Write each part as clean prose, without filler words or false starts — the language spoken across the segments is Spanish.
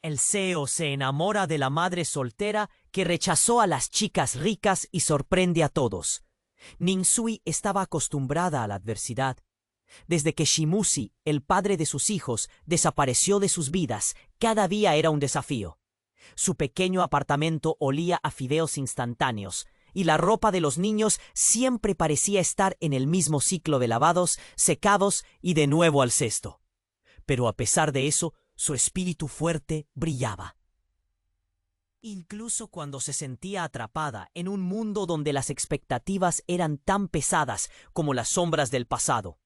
El CEO se enamora de la madre soltera que rechazó a las chicas ricas y sorprende a todos. Ningsui estaba acostumbrada a la adversidad. Desde que Shimusi, el padre de sus hijos, desapareció de sus vidas, cada día era un desafío. Su pequeño apartamento olía a fideos instantáneos, y la ropa de los niños siempre parecía estar en el mismo ciclo de lavados, secados y de nuevo al cesto. Pero a pesar de eso, su espíritu fuerte brillaba. Incluso cuando se sentía atrapada en un mundo donde las expectativas eran tan pesadas como las sombras del pasado.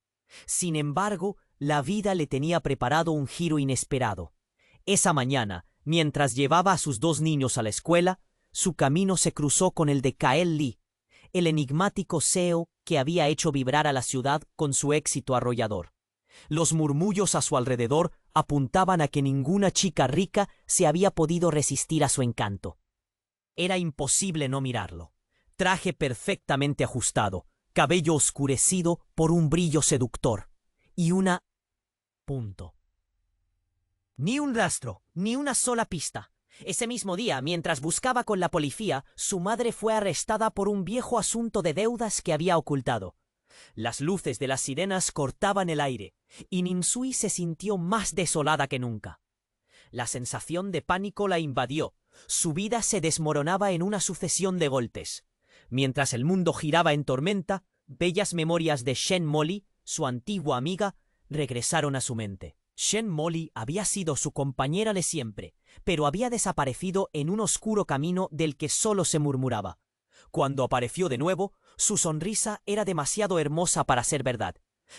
Sin embargo, la vida le tenía preparado un giro inesperado. Esa mañana, mientras llevaba a sus dos niños a la escuela, su camino se cruzó con el de Kael Lee, el enigmático CEO que había hecho vibrar a la ciudad con su éxito arrollador. Los murmullos a su alrededor apuntaban a que ninguna chica rica se había podido resistir a su encanto. Era imposible no mirarlo. Traje perfectamente ajustado, cabello oscurecido por un brillo seductor, y una... punto. Ni un rastro, ni una sola pista. Ese mismo día, mientras buscaba con la policía, su madre fue arrestada por un viejo asunto de deudas que había ocultado. Las luces de las sirenas cortaban el aire, y Ningsui se sintió más desolada que nunca. La sensación de pánico la invadió. Su vida se desmoronaba en una sucesión de golpes. Mientras el mundo giraba en tormenta, bellas memorias de Shen Molly, su antigua amiga, regresaron a su mente. Shen Molly había sido su compañera de siempre, pero había desaparecido en un oscuro camino del que solo se murmuraba. Cuando apareció de nuevo, su sonrisa era demasiado hermosa para ser verdad,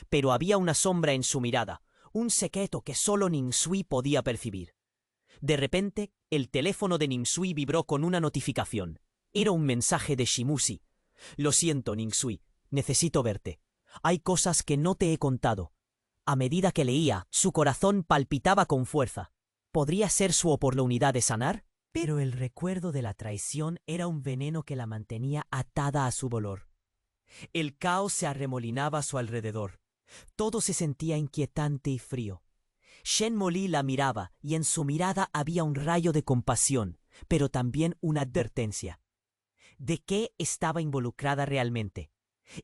pero había una sombra en su mirada, un secreto que solo Ningsui podía percibir. De repente, el teléfono de Ningsui vibró con una notificación. Era un mensaje de Shimusi. «Lo siento, Ningsui, necesito verte. Hay cosas que no te he contado». A medida que leía, su corazón palpitaba con fuerza. ¿Podría ser su oportunidad de sanar? Pero el recuerdo de la traición era un veneno que la mantenía atada a su dolor. El caos se arremolinaba a su alrededor. Todo se sentía inquietante y frío. Shen Molly la miraba, y en su mirada había un rayo de compasión, pero también una advertencia. ¿De qué estaba involucrada realmente?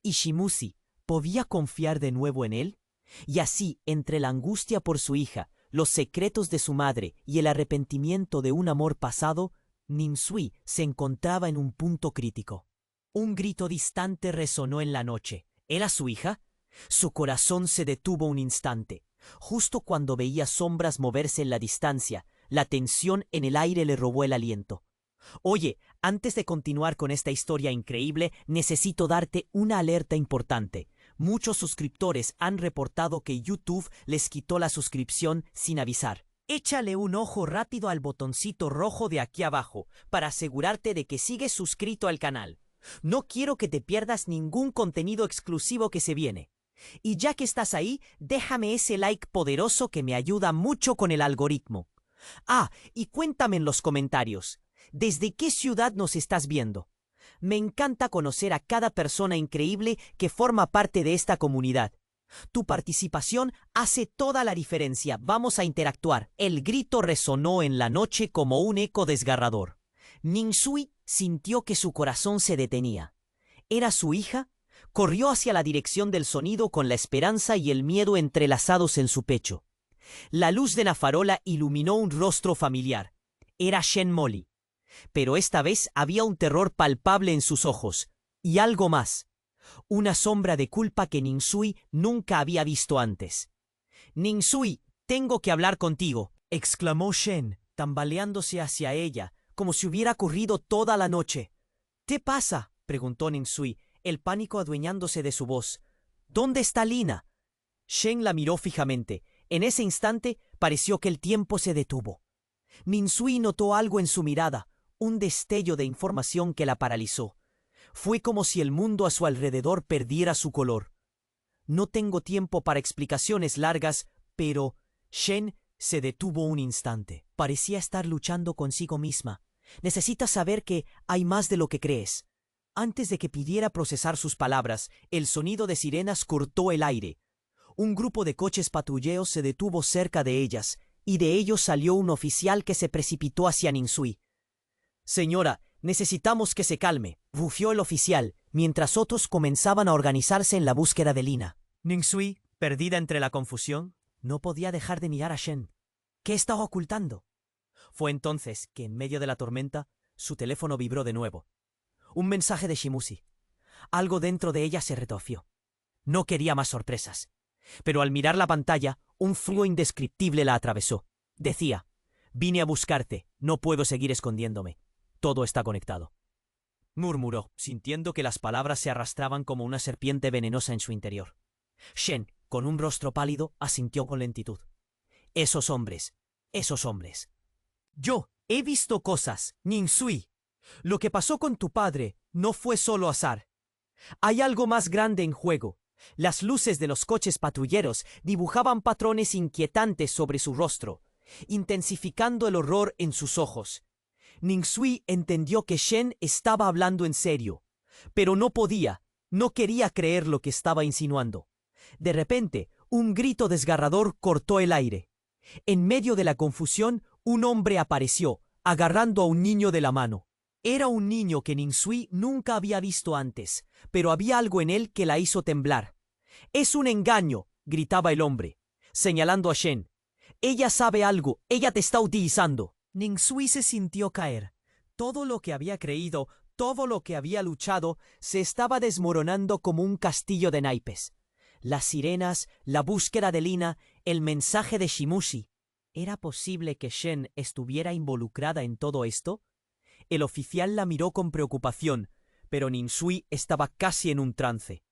¿Y Shimusi podía confiar de nuevo en él? Y así, entre la angustia por su hija, los secretos de su madre y el arrepentimiento de un amor pasado, Ningsui se encontraba en un punto crítico. Un grito distante resonó en la noche. ¿Era su hija? Su corazón se detuvo un instante. Justo cuando veía sombras moverse en la distancia, la tensión en el aire le robó el aliento. Oye, antes de continuar con esta historia increíble, necesito darte una alerta importante. Muchos suscriptores han reportado que YouTube les quitó la suscripción sin avisar. Échale un ojo rápido al botoncito rojo de aquí abajo para asegurarte de que sigues suscrito al canal. No quiero que te pierdas ningún contenido exclusivo que se viene. Y ya que estás ahí, déjame ese like poderoso que me ayuda mucho con el algoritmo. Ah, y cuéntame en los comentarios, ¿desde qué ciudad nos estás viendo? Me encanta conocer a cada persona increíble que forma parte de esta comunidad. Tu participación hace toda la diferencia. Vamos a interactuar. El grito resonó en la noche como un eco desgarrador. Ningsui sintió que su corazón se detenía. ¿Era su hija? Corrió hacia la dirección del sonido con la esperanza y el miedo entrelazados en su pecho. La luz de la farola iluminó un rostro familiar. Era Shen Molly. Pero esta vez había un terror palpable en sus ojos, y algo más, una sombra de culpa que Ningsui nunca había visto antes. «Ningsui, tengo que hablar contigo», exclamó Shen, tambaleándose hacia ella, como si hubiera corrido toda la noche. «¿Qué pasa?», preguntó Ningsui, el pánico adueñándose de su voz. «¿Dónde está Lina?». Shen la miró fijamente. En ese instante pareció que el tiempo se detuvo. Ningsui notó algo en su mirada, un destello de información que la paralizó. Fue como si el mundo a su alrededor perdiera su color. «No tengo tiempo para explicaciones largas, pero...». Shen se detuvo un instante. Parecía estar luchando consigo misma. «Necesitas saber que hay más de lo que crees». Antes de que pudiera procesar sus palabras, el sonido de sirenas cortó el aire. Un grupo de coches patrulleros se detuvo cerca de ellas, y de ellos salió un oficial que se precipitó hacia Ningsui. «Señora, necesitamos que se calme», bufió el oficial, mientras otros comenzaban a organizarse en la búsqueda de Lina. Ningsui, perdida entre la confusión, no podía dejar de mirar a Shen. ¿Qué estaba ocultando? Fue entonces que, en medio de la tormenta, su teléfono vibró de nuevo. Un mensaje de Shimusi. Algo dentro de ella se retorció. No quería más sorpresas. Pero al mirar la pantalla, un frío indescriptible la atravesó. Decía: «Vine a buscarte, no puedo seguir escondiéndome. Todo está conectado», murmuró, sintiendo que las palabras se arrastraban como una serpiente venenosa en su interior. Shen, con un rostro pálido, asintió con lentitud. Esos hombres. Yo he visto cosas, Ningsui. Lo que pasó con tu padre no fue solo azar. Hay algo más grande en juego. Las luces de los coches patrulleros dibujaban patrones inquietantes sobre su rostro, intensificando el horror en sus ojos. Ningsui entendió que Shen estaba hablando en serio, pero no quería creer lo que estaba insinuando. De repente, un grito desgarrador cortó el aire. En medio de la confusión, un hombre apareció, agarrando a un niño de la mano. Era un niño que Ningsui nunca había visto antes, pero había algo en él que la hizo temblar. «Es un engaño», gritaba el hombre, señalando a Shen. «Ella sabe algo, ella te está utilizando». Ningsui se sintió caer. Todo lo que había creído, todo lo que había luchado, se estaba desmoronando como un castillo de naipes. Las sirenas, la búsqueda de Lina, el mensaje de Shimusi. ¿Era posible que Shen estuviera involucrada en todo esto? El oficial la miró con preocupación, pero Ningsui estaba casi en un trance.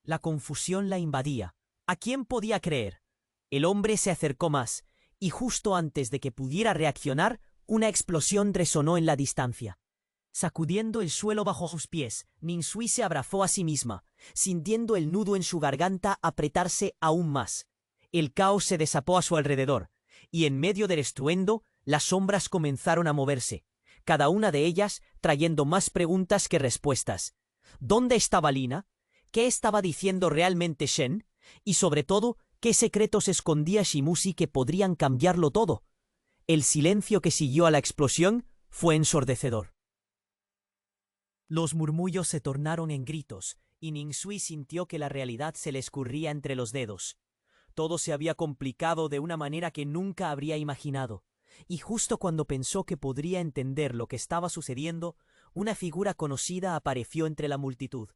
La confusión la invadía. ¿A quién podía creer? El hombre se acercó más, y justo antes de que pudiera reaccionar, una explosión resonó en la distancia. Sacudiendo el suelo bajo sus pies, Ningsui se abrazó a sí misma, sintiendo el nudo en su garganta apretarse aún más. El caos se desapó a su alrededor, y en medio del estruendo, las sombras comenzaron a moverse, cada una de ellas trayendo más preguntas que respuestas. ¿Dónde estaba Lina? ¿Qué estaba diciendo realmente Shen? Y sobre todo, ¿qué secretos escondía Shimusi que podrían cambiarlo todo? El silencio que siguió a la explosión fue ensordecedor. Los murmullos se tornaron en gritos, y Ningsui sintió que la realidad se le escurría entre los dedos. Todo se había complicado de una manera que nunca habría imaginado, y justo cuando pensó que podría entender lo que estaba sucediendo, una figura conocida apareció entre la multitud.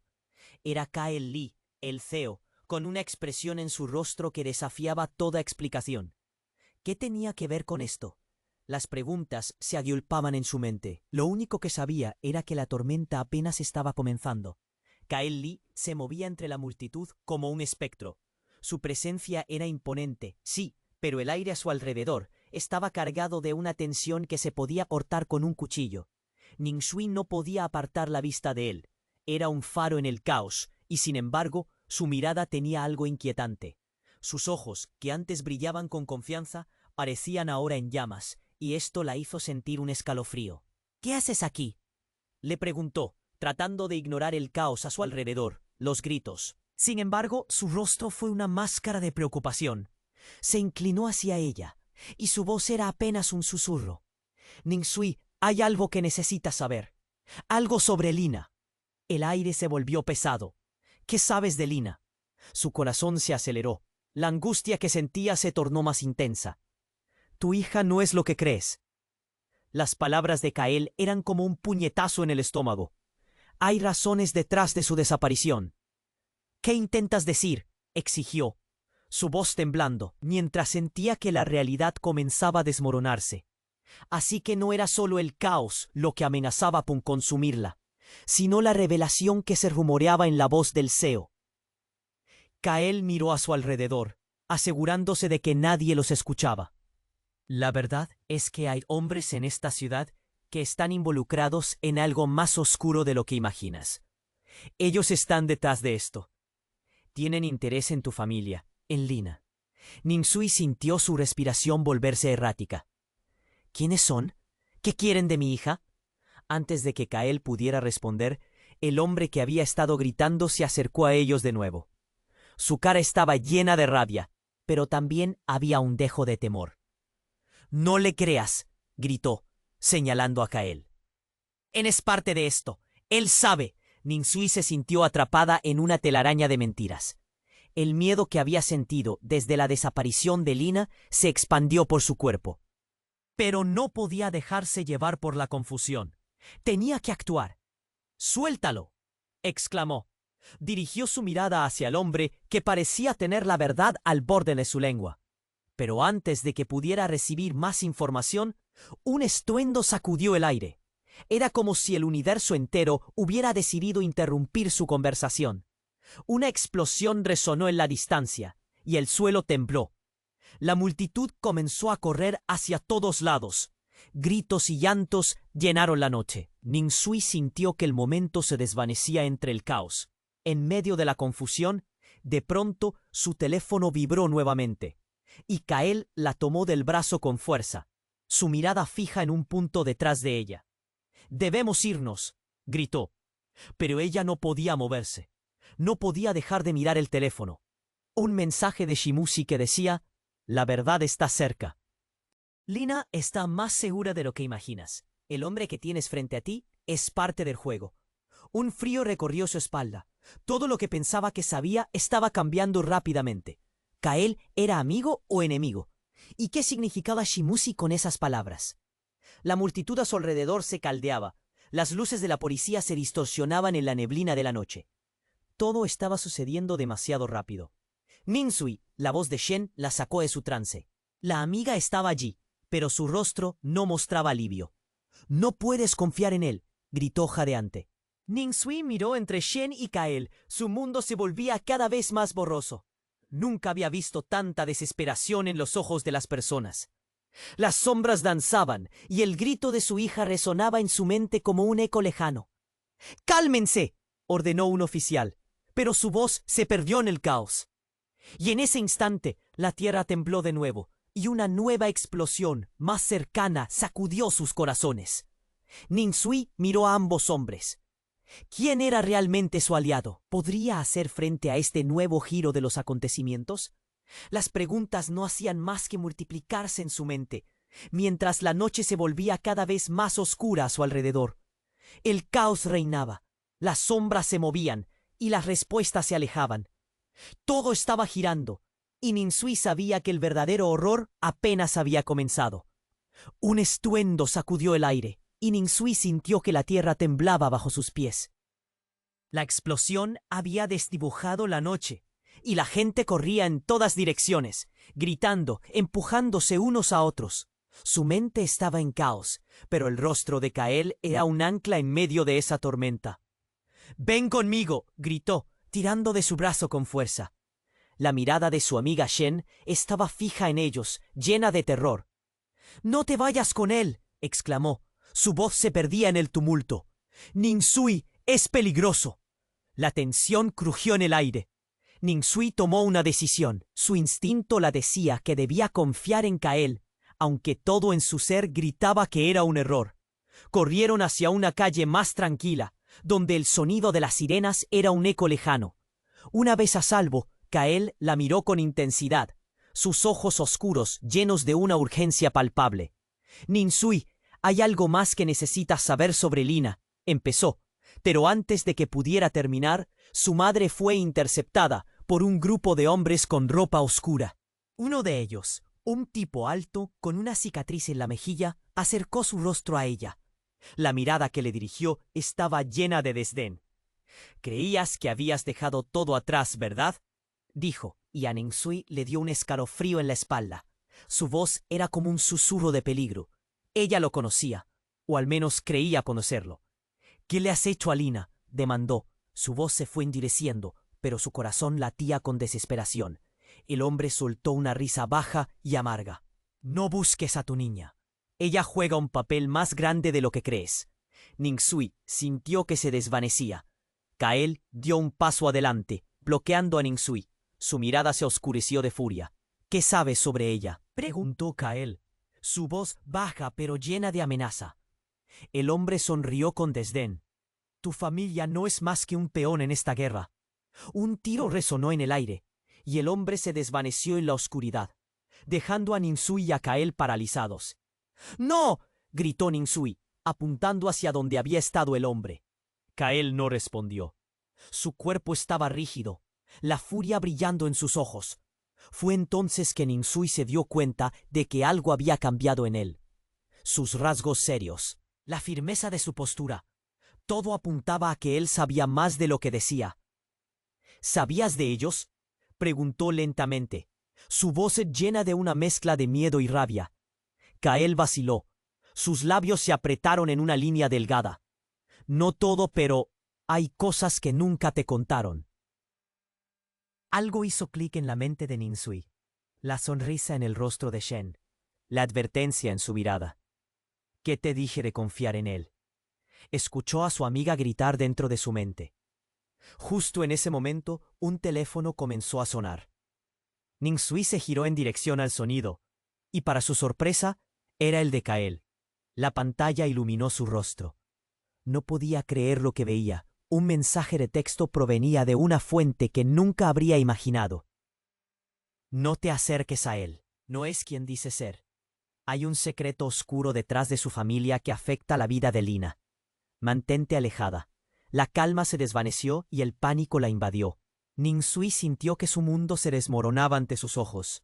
Era Kael Lee, el CEO, con una expresión en su rostro que desafiaba toda explicación. ¿Qué tenía que ver con esto? Las preguntas se agolpaban en su mente. Lo único que sabía era que la tormenta apenas estaba comenzando. Kael Lee se movía entre la multitud como un espectro. Su presencia era imponente, sí, pero el aire a su alrededor estaba cargado de una tensión que se podía cortar con un cuchillo. Ningsui no podía apartar la vista de él. Era un faro en el caos, y sin embargo, su mirada tenía algo inquietante. Sus ojos, que antes brillaban con confianza, parecían ahora en llamas, y esto la hizo sentir un escalofrío. «¿Qué haces aquí?», le preguntó, tratando de ignorar el caos a su alrededor, los gritos. Sin embargo, su rostro fue una máscara de preocupación. Se inclinó hacia ella, y su voz era apenas un susurro. «Ningsui, hay algo que necesitas saber. Algo sobre Lina». El aire se volvió pesado. «¿Qué sabes de Lina?». Su corazón se aceleró. La angustia que sentía se tornó más intensa. «Tu hija no es lo que crees». Las palabras de Kael eran como un puñetazo en el estómago. «Hay razones detrás de su desaparición». «¿Qué intentas decir?», exigió, su voz temblando, mientras sentía que la realidad comenzaba a desmoronarse. Así que no era solo el caos lo que amenazaba con consumirla, sino la revelación que se rumoreaba en la voz del CEO. Kael miró a su alrededor, asegurándose de que nadie los escuchaba. «La verdad es que hay hombres en esta ciudad que están involucrados en algo más oscuro de lo que imaginas. Ellos están detrás de esto. Tienen interés en tu familia, en Lina». Ningsui sintió su respiración volverse errática. «¿Quiénes son? ¿Qué quieren de mi hija?». Antes de que Kael pudiera responder, el hombre que había estado gritando se acercó a ellos de nuevo. Su cara estaba llena de rabia, pero también había un dejo de temor. No le creas, gritó, señalando a Kael. Él es parte de esto. Él sabe. Ningsui se sintió atrapada en una telaraña de mentiras. El miedo que había sentido desde la desaparición de Lina se expandió por su cuerpo. Pero no podía dejarse llevar por la confusión. Tenía que actuar. «¡Suéltalo!», exclamó. Dirigió su mirada hacia el hombre que parecía tener la verdad al borde de su lengua. Pero antes de que pudiera recibir más información, un estruendo sacudió el aire. Era como si el universo entero hubiera decidido interrumpir su conversación. Una explosión resonó en la distancia, y el suelo tembló. La multitud comenzó a correr hacia todos lados. Gritos y llantos llenaron la noche. Ningsui sintió que el momento se desvanecía entre el caos. En medio de la confusión, de pronto su teléfono vibró nuevamente, y Kael la tomó del brazo con fuerza, su mirada fija en un punto detrás de ella. «Debemos irnos», gritó, pero ella no podía moverse. No podía dejar de mirar el teléfono. Un mensaje de Shimushi que decía: «La verdad está cerca». Lina está más segura de lo que imaginas. El hombre que tienes frente a ti es parte del juego. Un frío recorrió su espalda. Todo lo que pensaba que sabía estaba cambiando rápidamente. ¿Kael era amigo o enemigo? ¿Y qué significaba Shimushi con esas palabras? La multitud a su alrededor se caldeaba. Las luces de la policía se distorsionaban en la neblina de la noche. Todo estaba sucediendo demasiado rápido. Ningsui, la voz de Shen, la sacó de su trance. La amiga estaba allí, pero su rostro no mostraba alivio. «No puedes confiar en él», gritó jadeante. Ningsui miró entre Shen y Kael. Su mundo se volvía cada vez más borroso. Nunca había visto tanta desesperación en los ojos de las personas. Las sombras danzaban y el grito de su hija resonaba en su mente como un eco lejano. «¡Cálmense!», ordenó un oficial, pero su voz se perdió en el caos. Y en ese instante la tierra tembló de nuevo, y una nueva explosión, más cercana, sacudió sus corazones. Ningsui miró a ambos hombres. ¿Quién era realmente su aliado? ¿Podría hacer frente a este nuevo giro de los acontecimientos? Las preguntas no hacían más que multiplicarse en su mente, mientras la noche se volvía cada vez más oscura a su alrededor. El caos reinaba, las sombras se movían y las respuestas se alejaban. Todo estaba girando, y Ningsui sabía que el verdadero horror apenas había comenzado. Un estruendo sacudió el aire, y Ningsui sintió que la tierra temblaba bajo sus pies. La explosión había desdibujado la noche, y la gente corría en todas direcciones, gritando, empujándose unos a otros. Su mente estaba en caos, pero el rostro de Kael era un ancla en medio de esa tormenta. «¡Ven conmigo!», gritó, tirando de su brazo con fuerza. La mirada de su amiga Shen estaba fija en ellos, llena de terror. «¡No te vayas con él!», exclamó. Su voz se perdía en el tumulto. «Ningsui es peligroso». La tensión crujió en el aire. Ningsui tomó una decisión. Su instinto la decía que debía confiar en Kael, aunque todo en su ser gritaba que era un error. Corrieron hacia una calle más tranquila, donde el sonido de las sirenas era un eco lejano. Una vez a salvo, Kael la miró con intensidad, sus ojos oscuros llenos de una urgencia palpable. «Ningsui, hay algo más que necesitas saber sobre Lina», empezó, pero antes de que pudiera terminar, su madre fue interceptada por un grupo de hombres con ropa oscura. Uno de ellos, un tipo alto con una cicatriz en la mejilla, acercó su rostro a ella. La mirada que le dirigió estaba llena de desdén. «Creías que habías dejado todo atrás, ¿verdad?», dijo, y a Ningsui le dio un escalofrío en la espalda. Su voz era como un susurro de peligro. Ella lo conocía, o al menos creía conocerlo. «¿Qué le has hecho a Lina?», demandó. Su voz se fue endureciendo, pero su corazón latía con desesperación. El hombre soltó una risa baja y amarga. «No busques a tu niña. Ella juega un papel más grande de lo que crees». Ningsui sintió que se desvanecía. Kael dio un paso adelante, bloqueando a Ningsui. Su mirada se oscureció de furia. «¿Qué sabes sobre ella?», preguntó Kael, su voz baja pero llena de amenaza. El hombre sonrió con desdén. «Tu familia no es más que un peón en esta guerra». Un tiro resonó en el aire, y el hombre se desvaneció en la oscuridad. dejando a Ninsui y a Kael paralizados. ¡No! Gritó Ninsui, apuntando hacia donde había estado el hombre. Kael no respondió. Su cuerpo estaba rígido, la furia brillando en sus ojos. Fue entonces que Ninsui se dio cuenta de que algo había cambiado en él. Sus rasgos serios, la firmeza de su postura, todo apuntaba a que él sabía más de lo que decía. ¿Sabías de ellos?, preguntó lentamente, su voz llena de una mezcla de miedo y rabia. Kael vaciló. Sus labios se apretaron en una línea delgada. No todo, pero hay cosas que nunca te contaron. Algo hizo clic en la mente de Ninsui. La sonrisa en el rostro de Shen. La advertencia en su mirada. ¿Qué te dije de confiar en él? Escuchó a su amiga gritar dentro de su mente. Justo en ese momento, un teléfono comenzó a sonar. Ninsui se giró en dirección al sonido, y para su sorpresa, era el de Kael. La pantalla iluminó su rostro. No podía creer lo que veía. Un mensaje de texto provenía de una fuente que nunca habría imaginado. No te acerques a él. No es quien dice ser. Hay un secreto oscuro detrás de su familia que afecta la vida de Lina. Mantente alejada. La calma se desvaneció y el pánico la invadió. Ninsui sintió que su mundo se desmoronaba ante sus ojos.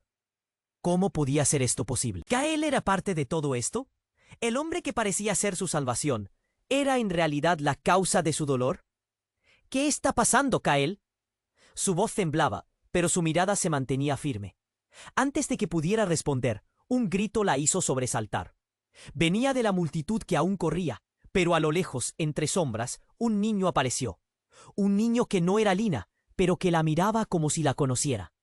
¿Cómo podía ser esto posible? ¿Kael era parte de todo esto? ¿El hombre que parecía ser su salvación era en realidad la causa de su dolor? ¿Qué está pasando, Kael? Su voz temblaba, pero su mirada se mantenía firme. Antes de que pudiera responder, un grito la hizo sobresaltar. Venía de la multitud que aún corría, pero a lo lejos, entre sombras, un niño apareció. Un niño que no era Lina, pero que la miraba como si la conociera.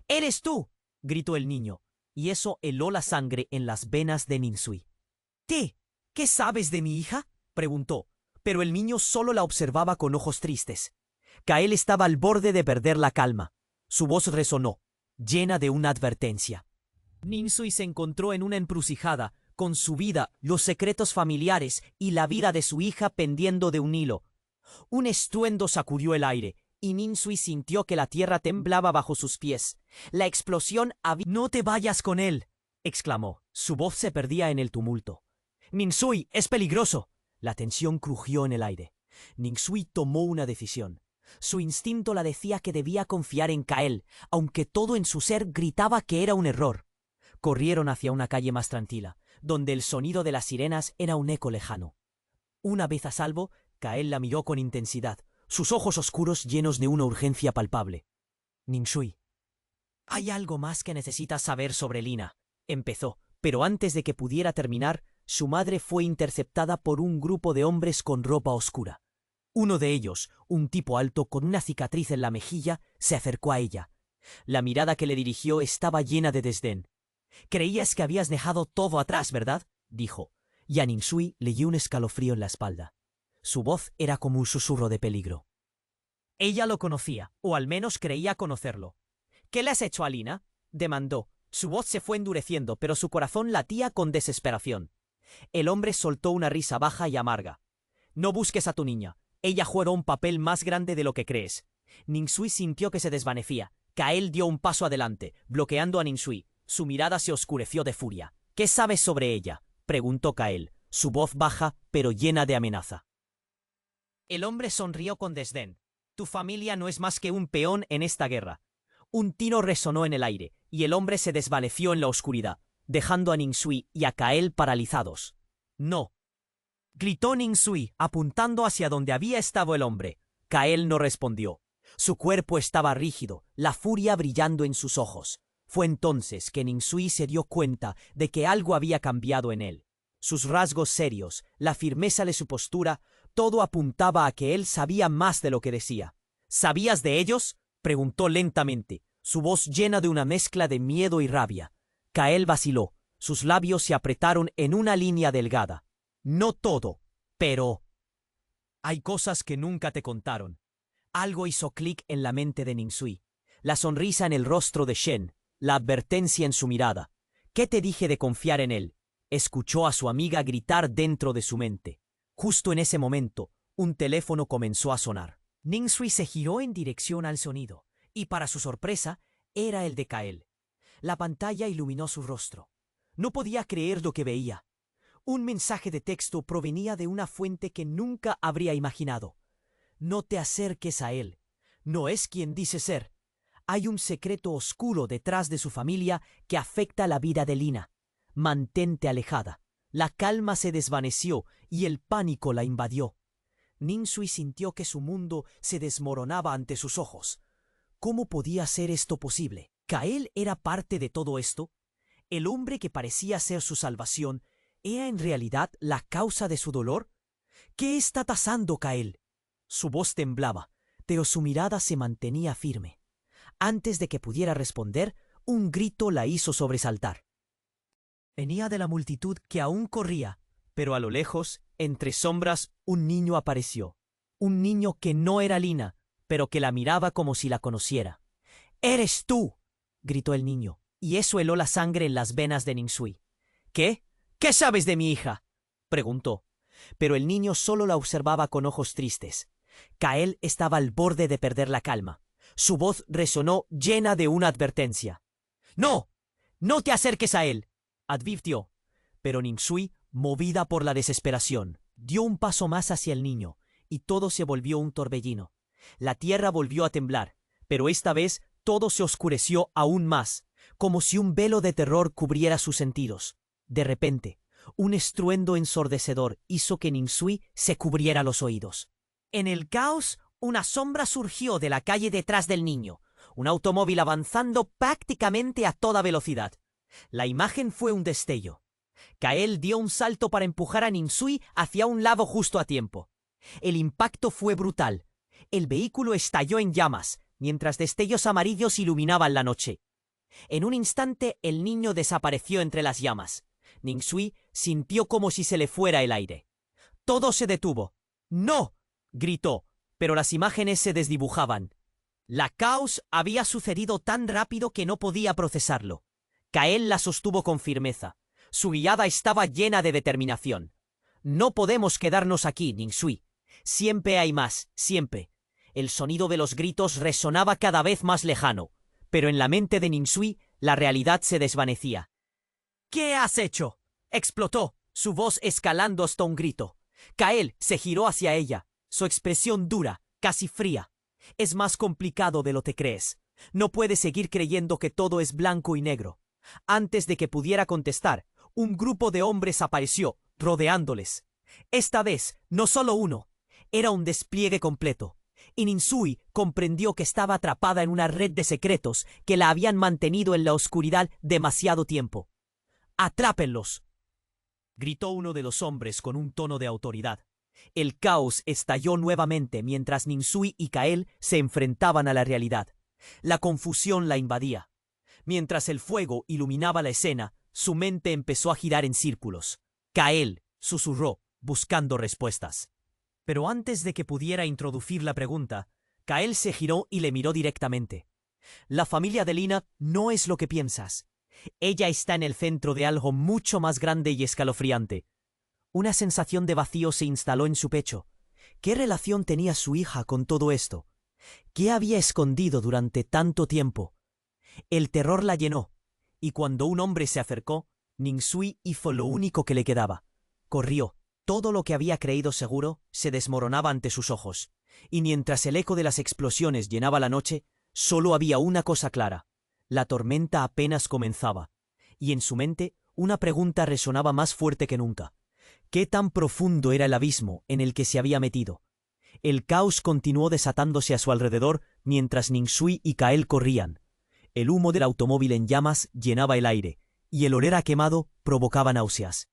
¡Eres tú!, gritó el niño, y eso heló la sangre en las venas de Ninsui. ¿Qué sabes de mi hija?, preguntó, pero el niño solo la observaba con ojos tristes. Kael estaba al borde de perder la calma. Su voz resonó, llena de una advertencia. Ninsui se encontró en una encrucijada, con su vida, los secretos familiares y la vida de su hija pendiendo de un hilo. Un estruendo sacudió el aire, y Ninsui sintió que la tierra temblaba bajo sus pies. La explosión había... «¡No te vayas con él!», exclamó. Su voz se perdía en el tumulto. «Ninsui, es peligroso». La tensión crujió en el aire. Ninsui tomó una decisión. Su instinto la decía que debía confiar en Kael, aunque todo en su ser gritaba que era un error. Corrieron hacia una calle más tranquila, donde el sonido de las sirenas era un eco lejano. Una vez a salvo, Kael la miró con intensidad, sus ojos oscuros llenos de una urgencia palpable. «Ninsui, hay algo más que necesitas saber sobre Lina», empezó, pero antes de que pudiera terminar, su madre fue interceptada por un grupo de hombres con ropa oscura. Uno de ellos, un tipo alto con una cicatriz en la mejilla, se acercó a ella. La mirada que le dirigió estaba llena de desdén. «Creías que habías dejado todo atrás, ¿verdad?», dijo, y a Ninsui le dio un escalofrío en la espalda. Su voz era como un susurro de peligro. Ella lo conocía, o al menos creía conocerlo. «¿Qué le has hecho a Lina?», demandó. Su voz se fue endureciendo, pero su corazón latía con desesperación. El hombre soltó una risa baja y amarga. «No busques a tu niña. Ella juega un papel más grande de lo que crees». Ninsui sintió que se desvanecía. Kael dio un paso adelante, bloqueando a Ninsui. Su mirada se oscureció de furia. «¿Qué sabes sobre ella?», preguntó Kael, su voz baja pero llena de amenaza. El hombre sonrió con desdén. «Tu familia no es más que un peón en esta guerra». Un tiro resonó en el aire, y el hombre se desvaneció en la oscuridad, dejando a Ninsui y a Kael paralizados. «No», gritó Ninsui, apuntando hacia donde había estado el hombre. Kael no respondió. Su cuerpo estaba rígido, la furia brillando en sus ojos. Fue entonces que Ninsui se dio cuenta de que algo había cambiado en él. Sus rasgos serios, la firmeza de su postura, todo apuntaba a que él sabía más de lo que decía. «¿Sabías de ellos?», preguntó lentamente, su voz llena de una mezcla de miedo y rabia. Kael vaciló, sus labios se apretaron en una línea delgada. «No todo, pero hay cosas que nunca te contaron». Algo hizo clic en la mente de Ninsui. La sonrisa en el rostro de Shen, la advertencia en su mirada. «¿Qué te dije de confiar en él?», escuchó a su amiga gritar dentro de su mente. Justo en ese momento, un teléfono comenzó a sonar. Ninsui se giró en dirección al sonido, y para su sorpresa, era el de Kael. La pantalla iluminó su rostro. No podía creer lo que veía. Un mensaje de texto provenía de una fuente que nunca habría imaginado. No te acerques a él. No es quien dice ser. Hay un secreto oscuro detrás de su familia que afecta la vida de Lina. Mantente alejada. La calma se desvaneció y el pánico la invadió. Ninsui sintió que su mundo se desmoronaba ante sus ojos. ¿Cómo podía ser esto posible? ¿Kael era parte de todo esto? ¿El hombre que parecía ser su salvación era en realidad la causa de su dolor? ¿Qué está pasando, Kael? Su voz temblaba, pero su mirada se mantenía firme. Antes de que pudiera responder, un grito la hizo sobresaltar. Venía de la multitud que aún corría, pero a lo lejos, entre sombras, un niño apareció. Un niño que no era Lina, pero que la miraba como si la conociera. ¡Eres tú!, gritó el niño, y eso heló la sangre en las venas de Ninsui. ¿Qué? ¿Qué sabes de mi hija?, preguntó. Pero el niño solo la observaba con ojos tristes. Kael estaba al borde de perder la calma. Su voz resonó llena de una advertencia. ¡No! ¡No te acerques a él!, advirtió. Pero Ninsui, movida por la desesperación, dio un paso más hacia el niño, y todo se volvió un torbellino. La tierra volvió a temblar, pero esta vez todo se oscureció aún más, como si un velo de terror cubriera sus sentidos. De repente, un estruendo ensordecedor hizo que Ninsui se cubriera los oídos. En el caos, una sombra surgió de la calle detrás del niño, un automóvil avanzando prácticamente a toda velocidad. La imagen fue un destello. Kael dio un salto para empujar a Ninsui hacia un lado justo a tiempo. El impacto fue brutal. El vehículo estalló en llamas, mientras destellos amarillos iluminaban la noche. En un instante el niño desapareció entre las llamas. Ninsui sintió como si se le fuera el aire. Todo se detuvo. ¡No!, gritó, pero las imágenes se desdibujaban. La caos había sucedido tan rápido que no podía procesarlo. Kael la sostuvo con firmeza. Su guiada estaba llena de determinación. No podemos quedarnos aquí, Ninsui. Siempre hay más, siempre. El sonido de los gritos resonaba cada vez más lejano, pero en la mente de Ninsui la realidad se desvanecía. ¿Qué has hecho?, explotó, su voz escalando hasta un grito. Kael se giró hacia ella, su expresión dura, casi fría. Es más complicado de lo que crees. No puedes seguir creyendo que todo es blanco y negro. Antes de que pudiera contestar, un grupo de hombres apareció, rodeándoles. Esta vez, no solo uno, era un despliegue completo. Y Ninsui comprendió que estaba atrapada en una red de secretos que la habían mantenido en la oscuridad demasiado tiempo. ¡Atrápenlos!, gritó uno de los hombres con un tono de autoridad. El caos estalló nuevamente mientras Ninsui y Kael se enfrentaban a la realidad. La confusión la invadía. Mientras el fuego iluminaba la escena, su mente empezó a girar en círculos. Kael susurró, buscando respuestas. Pero antes de que pudiera introducir la pregunta, Kael se giró y le miró directamente. La familia de Lina no es lo que piensas. Ella está en el centro de algo mucho más grande y escalofriante. Una sensación de vacío se instaló en su pecho. ¿Qué relación tenía su hija con todo esto? ¿Qué había escondido durante tanto tiempo? El terror la llenó, y cuando un hombre se acercó, Ninsui hizo lo único que le quedaba. Corrió. Todo lo que había creído seguro se desmoronaba ante sus ojos, y mientras el eco de las explosiones llenaba la noche, solo había una cosa clara. La tormenta apenas comenzaba, y en su mente una pregunta resonaba más fuerte que nunca. ¿Qué tan profundo era el abismo en el que se había metido? El caos continuó desatándose a su alrededor mientras Ninsui y Kael corrían. El humo del automóvil en llamas llenaba el aire, y el olor a quemado provocaba náuseas.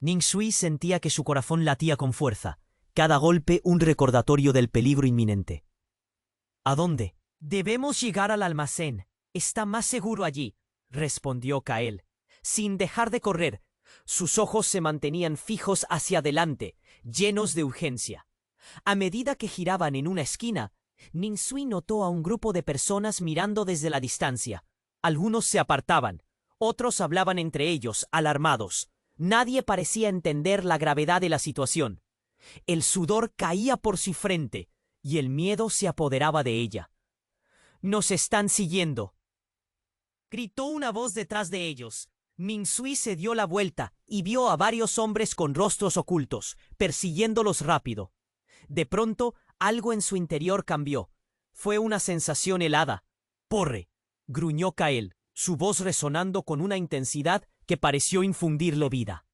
Ninsui sentía que su corazón latía con fuerza, cada golpe un recordatorio del peligro inminente. ¿A dónde? Debemos llegar al almacén. Está más seguro allí, respondió Kael. Sin dejar de correr, sus ojos se mantenían fijos hacia adelante, llenos de urgencia. A medida que giraban en una esquina, Ninsui notó a un grupo de personas mirando desde la distancia. Algunos se apartaban, otros hablaban entre ellos, alarmados. Nadie parecía entender la gravedad de la situación. El sudor caía por su frente y el miedo se apoderaba de ella. «Nos están siguiendo», Gritó una voz detrás de ellos. Minsui se dio la vuelta y vio a varios hombres con rostros ocultos, persiguiéndolos rápido. De pronto, algo en su interior cambió. Fue una sensación helada. «¡Porre!», gruñó Kael, su voz resonando con una intensidad que pareció infundirle vida.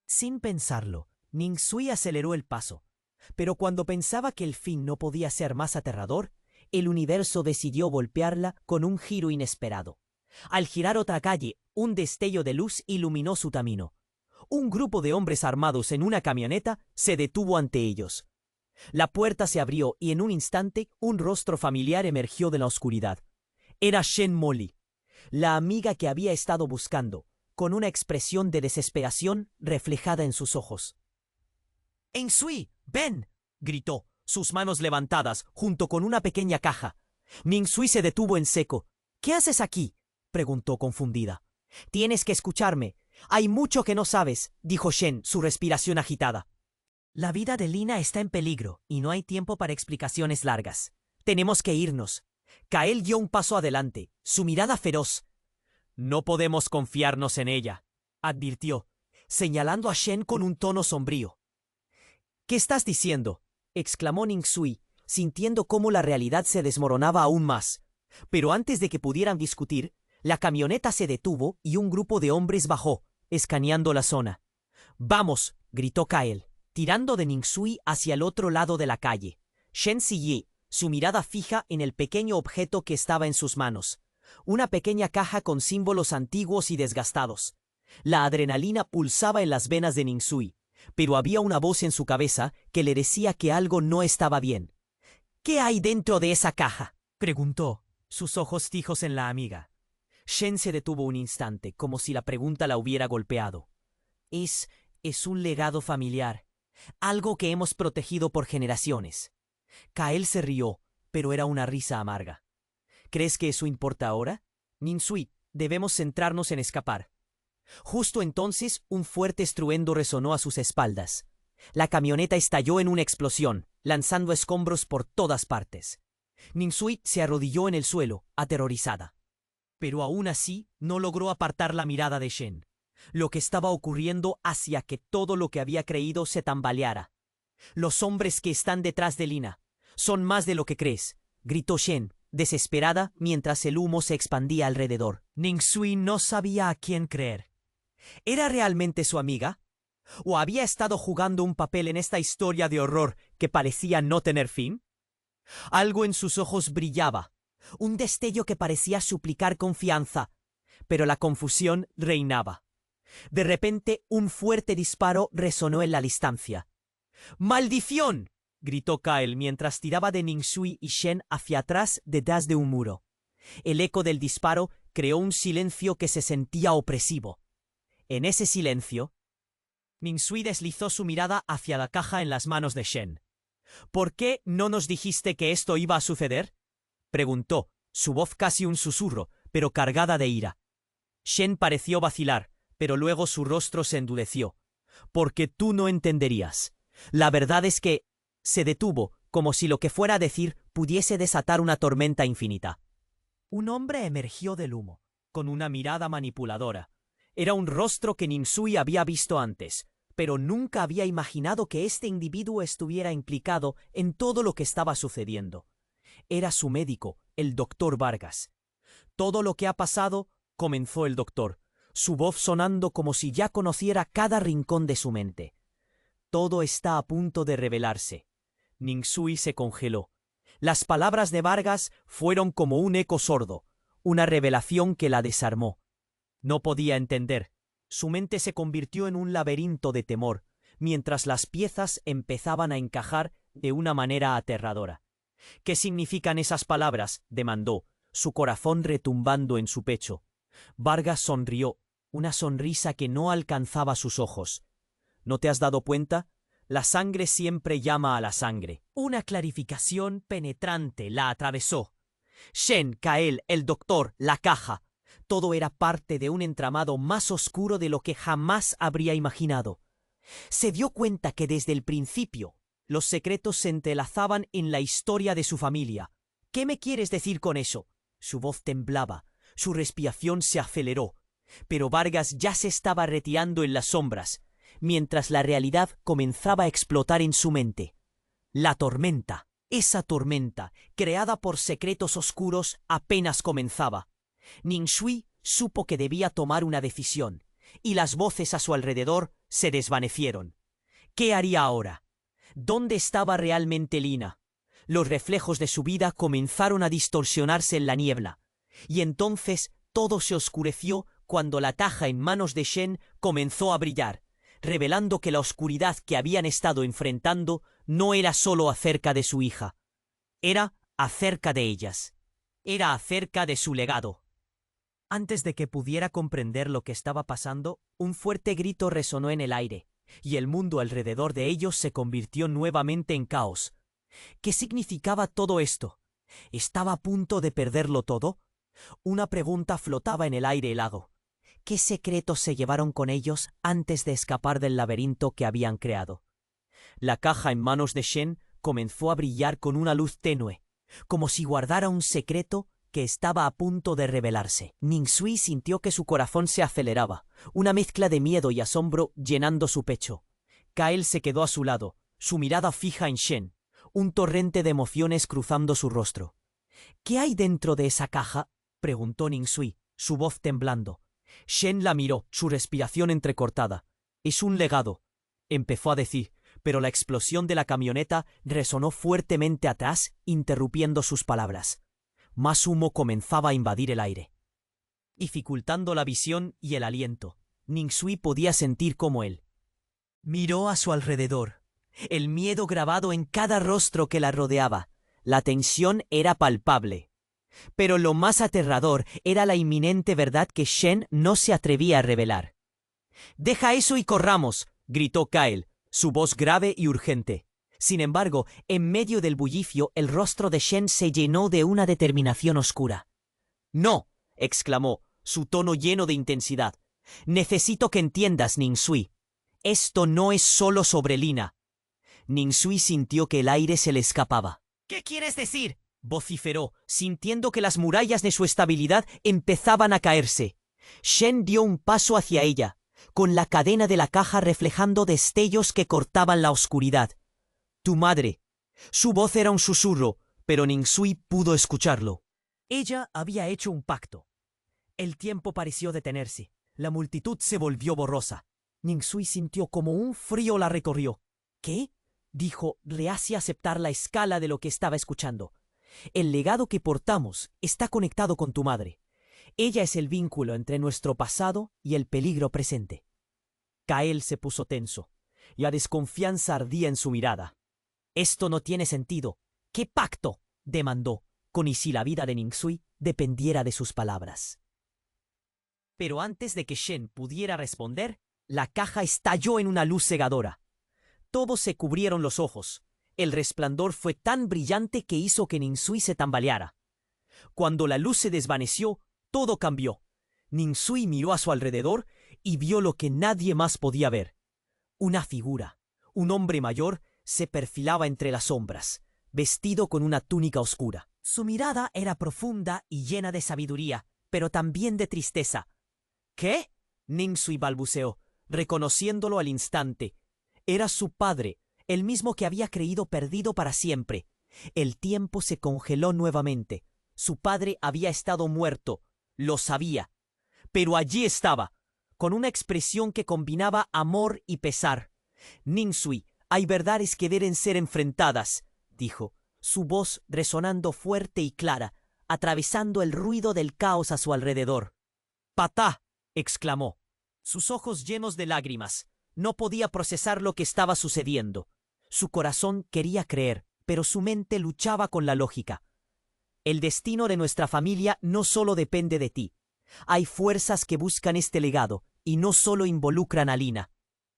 Sin pensarlo, Minsui aceleró el paso. Pero cuando pensaba que el fin no podía ser más aterrador, el universo decidió golpearla con un giro inesperado. Al girar otra calle, un destello de luz iluminó su camino. Un grupo de hombres armados en una camioneta se detuvo ante ellos. La puerta se abrió y en un instante un rostro familiar emergió de la oscuridad. Era Shen Molly, la amiga que había estado buscando, con una expresión de desesperación reflejada en sus ojos. «Minsui, ven», gritó, sus manos levantadas, junto con una pequeña caja. Minsui se detuvo en seco. «¿Qué haces aquí?», preguntó confundida. «Tienes que escucharme. Hay mucho que no sabes», dijo Shen, su respiración agitada. «La vida de Lina está en peligro y no hay tiempo para explicaciones largas. Tenemos que irnos». Kael dio un paso adelante, su mirada feroz. «No podemos confiarnos en ella», advirtió, señalando a Shen con un tono sombrío. «¿Qué estás diciendo?», exclamó Minsui, sintiendo cómo la realidad se desmoronaba aún más. Pero antes de que pudieran discutir, la camioneta se detuvo y un grupo de hombres bajó, escaneando la zona. «¡Vamos!», gritó Kael, tirando de Minsui hacia el otro lado de la calle. Shen siguió, su mirada fija en el pequeño objeto que estaba en sus manos. Una pequeña caja con símbolos antiguos y desgastados. La adrenalina pulsaba en las venas de Minsui, pero había una voz en su cabeza que le decía que algo no estaba bien. «¿Qué hay dentro de esa caja?», preguntó, sus ojos fijos en la amiga. Shen se detuvo un instante, como si la pregunta la hubiera golpeado. Es un legado familiar, algo que hemos protegido por generaciones». Kael se rió, pero era una risa amarga. «¿Crees que eso importa ahora? Minsui, debemos centrarnos en escapar». Justo entonces, un fuerte estruendo resonó a sus espaldas. La camioneta estalló en una explosión, lanzando escombros por todas partes. Minsui se arrodilló en el suelo, aterrorizada. Pero aún así, no logró apartar la mirada de Shen. Lo que estaba ocurriendo hacía que todo lo que había creído se tambaleara. «Los hombres que están detrás de Lina son más de lo que crees», gritó Shen, desesperada mientras el humo se expandía alrededor. Minsui no sabía a quién creer. ¿Era realmente su amiga? ¿O había estado jugando un papel en esta historia de horror que parecía no tener fin? Algo en sus ojos brillaba, un destello que parecía suplicar confianza, pero la confusión reinaba. De repente, un fuerte disparo resonó en la distancia. «¡Maldición!», gritó Kael mientras tiraba de Minsui y Shen hacia atrás detrás de un muro. El eco del disparo creó un silencio que se sentía opresivo. En ese silencio, Minsui deslizó su mirada hacia la caja en las manos de Shen. «¿Por qué no nos dijiste que esto iba a suceder?», preguntó, su voz casi un susurro, pero cargada de ira. Shen pareció vacilar, pero luego su rostro se endureció. «Porque tú no entenderías. La verdad es que…», se detuvo, como si lo que fuera a decir pudiese desatar una tormenta infinita. Un hombre emergió del humo, con una mirada manipuladora. Era un rostro que Minsui había visto antes, pero nunca había imaginado que este individuo estuviera implicado en todo lo que estaba sucediendo. Era su médico, el doctor Vargas. «Todo lo que ha pasado», comenzó el doctor, su voz sonando como si ya conociera cada rincón de su mente. «Todo está a punto de revelarse». Minsui se congeló. Las palabras de Vargas fueron como un eco sordo, una revelación que la desarmó. No podía entender. Su mente se convirtió en un laberinto de temor, mientras las piezas empezaban a encajar de una manera aterradora. «¿Qué significan esas palabras?», demandó, su corazón retumbando en su pecho. Vargas sonrió, una sonrisa que no alcanzaba sus ojos. «¿No te has dado cuenta? La sangre siempre llama a la sangre». Una clarificación penetrante la atravesó. Shen, Kael, el doctor, la caja. Todo era parte de un entramado más oscuro de lo que jamás habría imaginado. Se dio cuenta que desde el principio los secretos se entrelazaban en la historia de su familia. «¿Qué me quieres decir con eso?». Su voz temblaba, Su respiración se aceleró, pero Vargas ya se estaba retirando en las sombras, mientras la realidad comenzaba a explotar en su mente. La tormenta, esa tormenta, creada por secretos oscuros, apenas comenzaba. Ning Shui supo que debía tomar una decisión, y las voces a su alrededor se desvanecieron. ¿Qué haría ahora? ¿Dónde estaba realmente Lina? Los reflejos de su vida comenzaron a distorsionarse en la niebla, y entonces todo se oscureció cuando la caja en manos de Shen comenzó a brillar, revelando que la oscuridad que habían estado enfrentando no era solo acerca de su hija. Era acerca de ellas. Era acerca de su legado. Antes de que pudiera comprender lo que estaba pasando, un fuerte grito resonó en el aire, y el mundo alrededor de ellos se convirtió nuevamente en caos. ¿Qué significaba todo esto? ¿Estaba a punto de perderlo todo? Una pregunta flotaba en el aire helado. ¿Qué secretos se llevaron con ellos antes de escapar del laberinto que habían creado? La caja en manos de Shen comenzó a brillar con una luz tenue, como si guardara un secreto que estaba a punto de revelarse. Ning Sui sintió que su corazón se aceleraba, una mezcla de miedo y asombro llenando su pecho. Kael se quedó a su lado, su mirada fija en Shen, un torrente de emociones cruzando su rostro. ¿Qué hay dentro de esa caja?, preguntó Ning Sui, su voz temblando. Shen la miró, su respiración entrecortada. «Es un legado», empezó a decir, pero la explosión de la camioneta resonó fuertemente atrás, interrumpiendo sus palabras. Más humo comenzaba a invadir el aire, dificultando la visión y el aliento. Ning Sui podía sentir cómo él miró a su alrededor, el miedo grabado en cada rostro que la rodeaba. La tensión era palpable. Pero lo más aterrador era la inminente verdad que Shen no se atrevía a revelar. «Deja eso y corramos», gritó Kael, su voz grave y urgente. Sin embargo, en medio del bullicio, el rostro de Shen se llenó de una determinación oscura. «No», exclamó, su tono lleno de intensidad. «Necesito que entiendas, Ning Sui. Esto no es solo sobre Lina». Ning Sui sintió que el aire se le escapaba. «¿Qué quieres decir?», vociferó, sintiendo que las murallas de su estabilidad empezaban a caerse. Shen dio un paso hacia ella, con la cadena de la caja reflejando destellos que cortaban la oscuridad. «Tu madre». Su voz era un susurro, pero Ning Sui pudo escucharlo. Ella había hecho un pacto. El tiempo pareció detenerse. La multitud se volvió borrosa. Ning Sui sintió como un frío la recorrió. «¿Qué?», dijo, reacia a aceptar la escala de lo que estaba escuchando. «El legado que portamos está conectado con tu madre. Ella es el vínculo entre nuestro pasado y el peligro presente». Kael se puso tenso, y la desconfianza ardía en su mirada. «Esto no tiene sentido». «¿Qué pacto?», demandó, como si la vida de Ning Sui dependiera de sus palabras. Pero antes de que Shen pudiera responder, la caja estalló en una luz cegadora. Todos se cubrieron los ojos. El resplandor fue tan brillante que hizo que Ning Sui se tambaleara. Cuando la luz se desvaneció, todo cambió. Ning Sui miró a su alrededor y vio lo que nadie más podía ver. Una figura, un hombre mayor, se perfilaba entre las sombras, vestido con una túnica oscura. Su mirada era profunda y llena de sabiduría, pero también de tristeza. «¿Qué?», Ning Sui balbuceó, reconociéndolo al instante. Era su padre, el mismo que había creído perdido para siempre. El tiempo se congeló nuevamente. Su padre había estado muerto, lo sabía. Pero allí estaba, con una expresión que combinaba amor y pesar. «Ning Sui, hay verdades que deben ser enfrentadas», dijo, su voz resonando fuerte y clara, atravesando el ruido del caos a su alrededor. «¡Patá!», exclamó, sus ojos llenos de lágrimas. No podía procesar lo que estaba sucediendo. Su corazón quería creer, pero su mente luchaba con la lógica. «El destino de nuestra familia no solo depende de ti. Hay fuerzas que buscan este legado, y no solo involucran a Lina.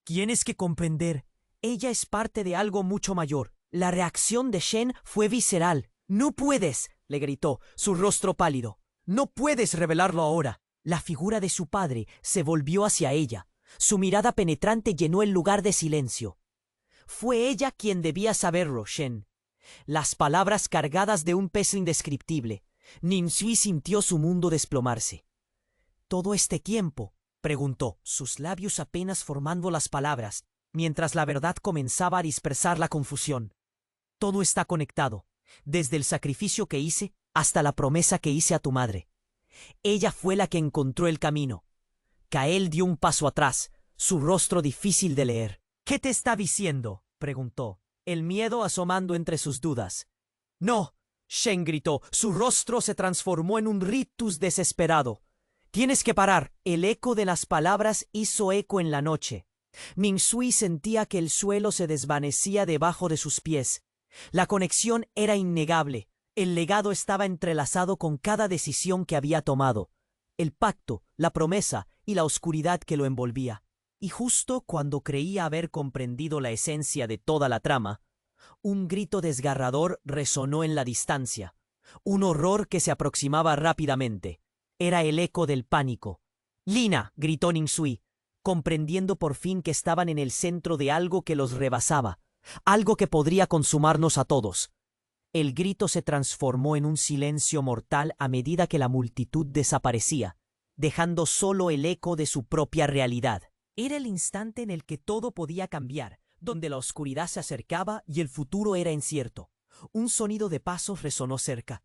Tienes que comprender, ella es parte de algo mucho mayor». La reacción de Shen fue visceral. «¡No puedes!», le gritó, su rostro pálido. «¡No puedes revelarlo ahora!». La figura de su padre se volvió hacia ella. Su mirada penetrante llenó el lugar de silencio. Fue ella quien debía saberlo, Shen. Las palabras cargadas de un peso indescriptible, Ninsui sintió su mundo desplomarse. ¿Todo este tiempo?, preguntó, sus labios apenas formando las palabras, mientras la verdad comenzaba a dispersar la confusión. Todo está conectado, desde el sacrificio que hice hasta la promesa que hice a tu madre. Ella fue la que encontró el camino. Kael dio un paso atrás, su rostro difícil de leer. ¿Qué te está diciendo?, preguntó, el miedo asomando entre sus dudas. No, Shen gritó, su rostro se transformó en un rictus desesperado. Tienes que parar. El eco de las palabras hizo eco en la noche. Ninsui sentía que el suelo se desvanecía debajo de sus pies. La conexión era innegable. El legado estaba entrelazado con cada decisión que había tomado. El pacto, la promesa y la oscuridad que lo envolvía. Y justo cuando creía haber comprendido la esencia de toda la trama, un grito desgarrador resonó en la distancia. Un horror que se aproximaba rápidamente. Era el eco del pánico. «Lina», gritó Ninsui, comprendiendo por fin que estaban en el centro de algo que los rebasaba, algo que podría consumarnos a todos. El grito se transformó en un silencio mortal a medida que la multitud desaparecía, dejando solo el eco de su propia realidad. Era el instante en el que todo podía cambiar, donde la oscuridad se acercaba y el futuro era incierto. Un sonido de pasos resonó cerca.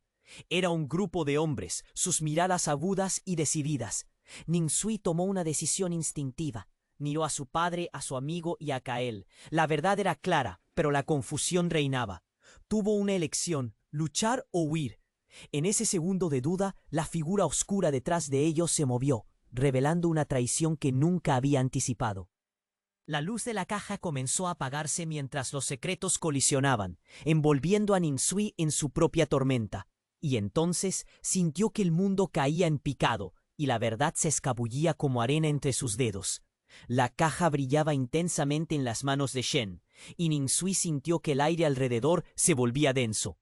Era un grupo de hombres, sus miradas agudas y decididas. Ninsui tomó una decisión instintiva. Miró a su padre, a su amigo y a Kael. La verdad era clara, pero la confusión reinaba. Tuvo una elección, luchar o huir. En ese segundo de duda, la figura oscura detrás de ellos se movió, revelando una traición que nunca había anticipado. La luz de la caja comenzó a apagarse mientras los secretos colisionaban, envolviendo a Ninsui en su propia tormenta. Y entonces sintió que el mundo caía en picado y la verdad se escabullía como arena entre sus dedos. La caja brillaba intensamente en las manos de Shen, y Ninsui sintió que el aire alrededor se volvía denso.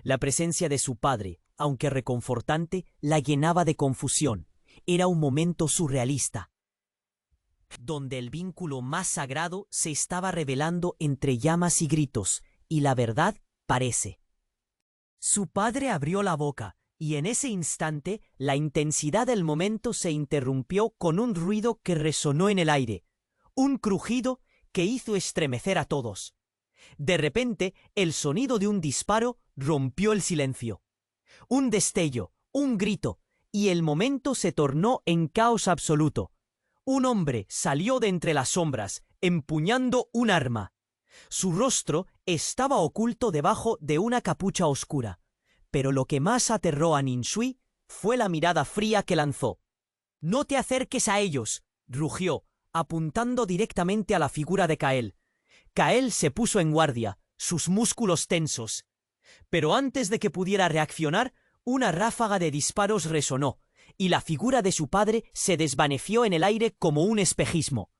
La presencia de su padre, aunque reconfortante, la llenaba de confusión. Era un momento surrealista, donde el vínculo más sagrado se estaba revelando entre llamas y gritos, y la verdad parece. Su padre abrió la boca, y en ese instante la intensidad del momento se interrumpió con un ruido que resonó en el aire, un crujido que hizo estremecer a todos. De repente, el sonido de un disparo rompió el silencio. Un destello, un grito, y el momento se tornó en caos absoluto. Un hombre salió de entre las sombras, empuñando un arma. Su rostro estaba oculto debajo de una capucha oscura, pero lo que más aterró a Ninsui fue la mirada fría que lanzó. «No te acerques a ellos», rugió, apuntando directamente a la figura de Kael. Kael se puso en guardia, sus músculos tensos. Pero antes de que pudiera reaccionar, una ráfaga de disparos resonó, y la figura de su padre se desvaneció en el aire como un espejismo.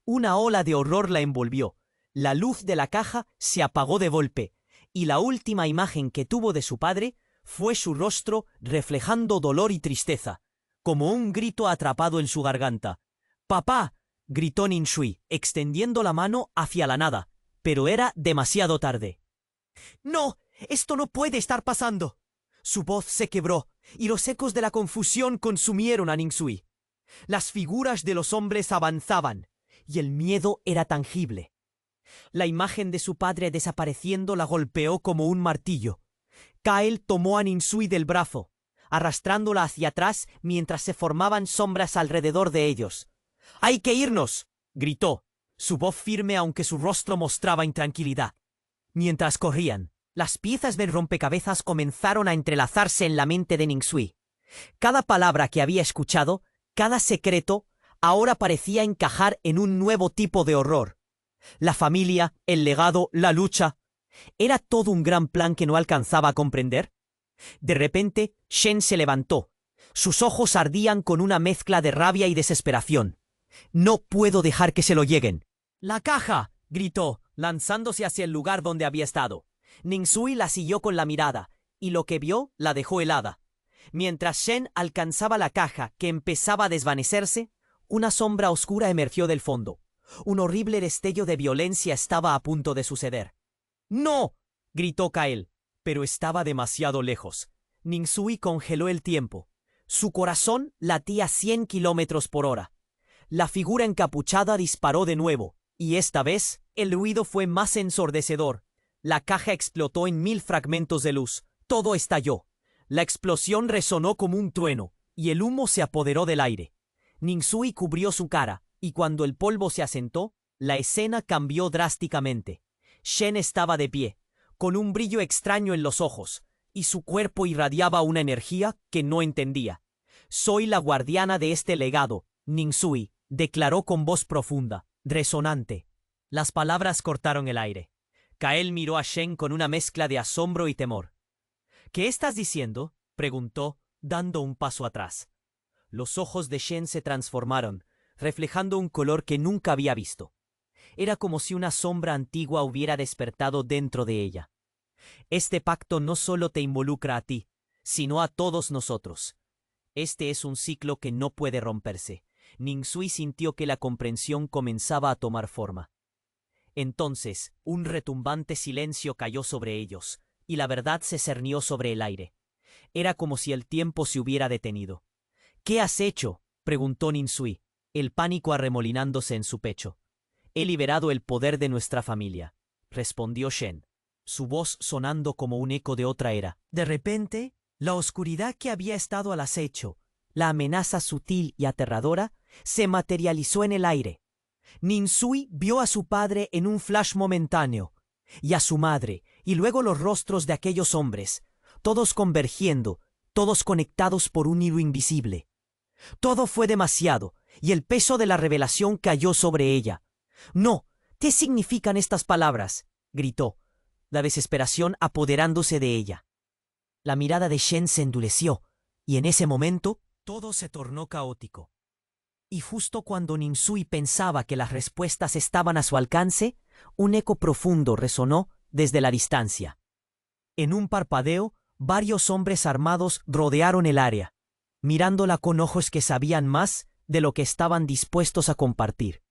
Una ola de horror la envolvió. La luz de la caja se apagó de golpe, y la última imagen que tuvo de su padre fue su rostro reflejando dolor y tristeza, como un grito atrapado en su garganta. «¡Papá!», gritó Ninsui, extendiendo la mano hacia la nada, pero era demasiado tarde. «¡No! ¡Esto no puede estar pasando!». Su voz se quebró, y los ecos de la confusión consumieron a Ninsui. Las figuras de los hombres avanzaban, y el miedo era tangible. La imagen de su padre desapareciendo la golpeó como un martillo. Kael tomó a Ninsui del brazo, arrastrándola hacia atrás mientras se formaban sombras alrededor de ellos. «¡Hay que irnos!», gritó, su voz firme aunque su rostro mostraba intranquilidad. Mientras corrían, las piezas del rompecabezas comenzaron a entrelazarse en la mente de Ninsui. Cada palabra que había escuchado, cada secreto, ahora parecía encajar en un nuevo tipo de horror. La familia, el legado, la lucha. ¿Era todo un gran plan que no alcanzaba a comprender? De repente, Shen se levantó. Sus ojos ardían con una mezcla de rabia y desesperación. «No puedo dejar que se lo lleguen». «¡La caja!», gritó, lanzándose hacia el lugar donde había estado. Ninsui la siguió con la mirada, y lo que vio la dejó helada. Mientras Shen alcanzaba la caja que empezaba a desvanecerse, una sombra oscura emergió del fondo. Un horrible destello de violencia estaba a punto de suceder. «¡No!», gritó Kael, pero estaba demasiado lejos. Ningsui congeló el tiempo. Su corazón latía 100 kilómetros por hora. La figura encapuchada disparó de nuevo, y esta vez el ruido fue más ensordecedor. La caja explotó en 1000 fragmentos de luz. Todo estalló. La explosión resonó como un trueno, y el humo se apoderó del aire. Ningsui cubrió su cara, y cuando el polvo se asentó, la escena cambió drásticamente. Shen estaba de pie, con un brillo extraño en los ojos, y su cuerpo irradiaba una energía que no entendía. «Soy la guardiana de este legado», Ningsui declaró con voz profunda, resonante. Las palabras cortaron el aire. Kael miró a Shen con una mezcla de asombro y temor. «¿Qué estás diciendo?», preguntó, dando un paso atrás. Los ojos de Shen se transformaron, reflejando un color que nunca había visto. Era como si una sombra antigua hubiera despertado dentro de ella. «Este pacto no solo te involucra a ti, sino a todos nosotros. Este es un ciclo que no puede romperse». Ningsui sintió que la comprensión comenzaba a tomar forma. Entonces, un retumbante silencio cayó sobre ellos, y la verdad se cernió sobre el aire. Era como si el tiempo se hubiera detenido. «¿Qué has hecho?», preguntó Ningsui, el pánico arremolinándose en su pecho. «He liberado el poder de nuestra familia», respondió Shen, su voz sonando como un eco de otra era. De repente, la oscuridad que había estado al acecho, la amenaza sutil y aterradora, se materializó en el aire. Ningsui vio a su padre en un flash momentáneo, y a su madre, y luego los rostros de aquellos hombres, todos convergiendo, todos conectados por un hilo invisible. Todo fue demasiado, y el peso de la revelación cayó sobre ella. «No, ¿qué significan estas palabras?», gritó, la desesperación apoderándose de ella. La mirada de Shen se endureció, y en ese momento todo se tornó caótico. Y justo cuando Ningsui pensaba que las respuestas estaban a su alcance, un eco profundo resonó desde la distancia. En un parpadeo, varios hombres armados rodearon el área, mirándola con ojos que sabían más de lo que estaban dispuestos a compartir.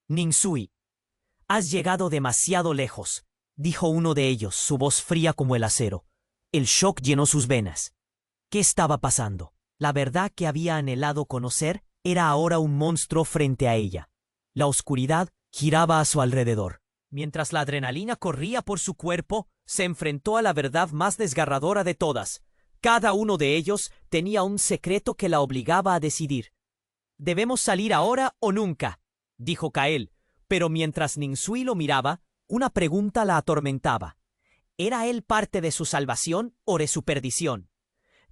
«Ningsui, has llegado demasiado lejos», dijo uno de ellos, su voz fría como el acero. El shock llenó sus venas. ¿Qué estaba pasando? La verdad que había anhelado conocer era ahora un monstruo frente a ella. La oscuridad giraba a su alrededor. Mientras la adrenalina corría por su cuerpo, se enfrentó a la verdad más desgarradora de todas. Cada uno de ellos tenía un secreto que la obligaba a decidir. «Debemos salir ahora o nunca», dijo Kael, pero mientras Ningsui lo miraba, una pregunta la atormentaba. ¿Era él parte de su salvación o de su perdición?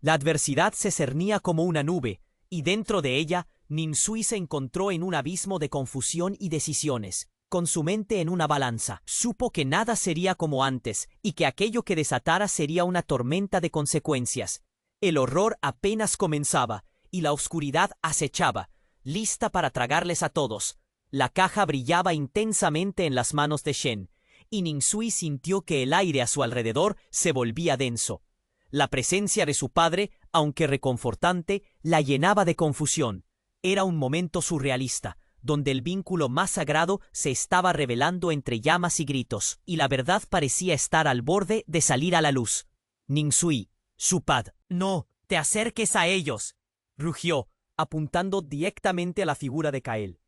La adversidad se cernía como una nube, y dentro de ella, Ningsui se encontró en un abismo de confusión y decisiones. Con su mente en una balanza, supo que nada sería como antes, y que aquello que desatara sería una tormenta de consecuencias. El horror apenas comenzaba, y la oscuridad acechaba, lista para tragarles a todos. La caja brillaba intensamente en las manos de Shen, y Ningsui sintió que el aire a su alrededor se volvía denso. La presencia de su padre, aunque reconfortante, la llenaba de confusión. Era un momento surrealista, donde el vínculo más sagrado se estaba revelando entre llamas y gritos, y la verdad parecía estar al borde de salir a la luz. «Ningsui, su padre, no te acerques a ellos», rugió, apuntando directamente a la figura de Kael.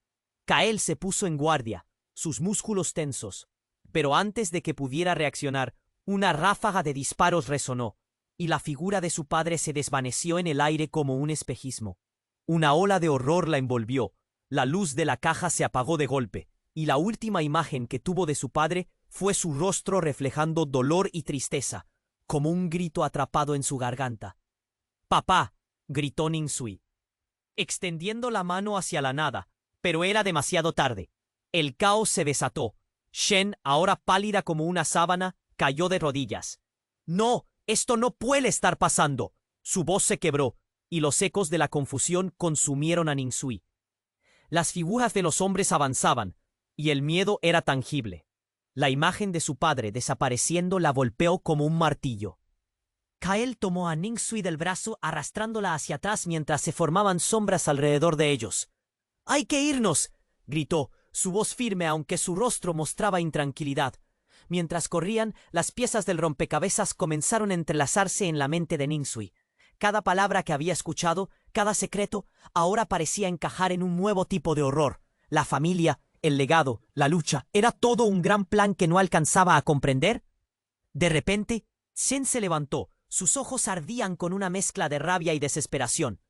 Kael se puso en guardia, sus músculos tensos, pero antes de que pudiera reaccionar, una ráfaga de disparos resonó, y la figura de su padre se desvaneció en el aire como un espejismo. Una ola de horror la envolvió, la luz de la caja se apagó de golpe, y la última imagen que tuvo de su padre fue su rostro reflejando dolor y tristeza, como un grito atrapado en su garganta. «¡Papá!», gritó Ningsui, extendiendo la mano hacia la nada, pero era demasiado tarde. El caos se desató. Shen, ahora pálida como una sábana, cayó de rodillas. «¡No! ¡Esto no puede estar pasando!». Su voz se quebró, y los ecos de la confusión consumieron a Ningsui. Las figuras de los hombres avanzaban, y el miedo era tangible. La imagen de su padre desapareciendo la golpeó como un martillo. Kael tomó a Ningsui del brazo arrastrándola hacia atrás mientras se formaban sombras alrededor de ellos. «¡Hay que irnos!», gritó, su voz firme aunque su rostro mostraba intranquilidad. Mientras corrían, las piezas del rompecabezas comenzaron a entrelazarse en la mente de Ninsui. Cada palabra que había escuchado, cada secreto, ahora parecía encajar en un nuevo tipo de horror. La familia, el legado, la lucha, ¿era todo un gran plan que no alcanzaba a comprender? De repente, Shen se levantó. Sus ojos ardían con una mezcla de rabia y desesperación.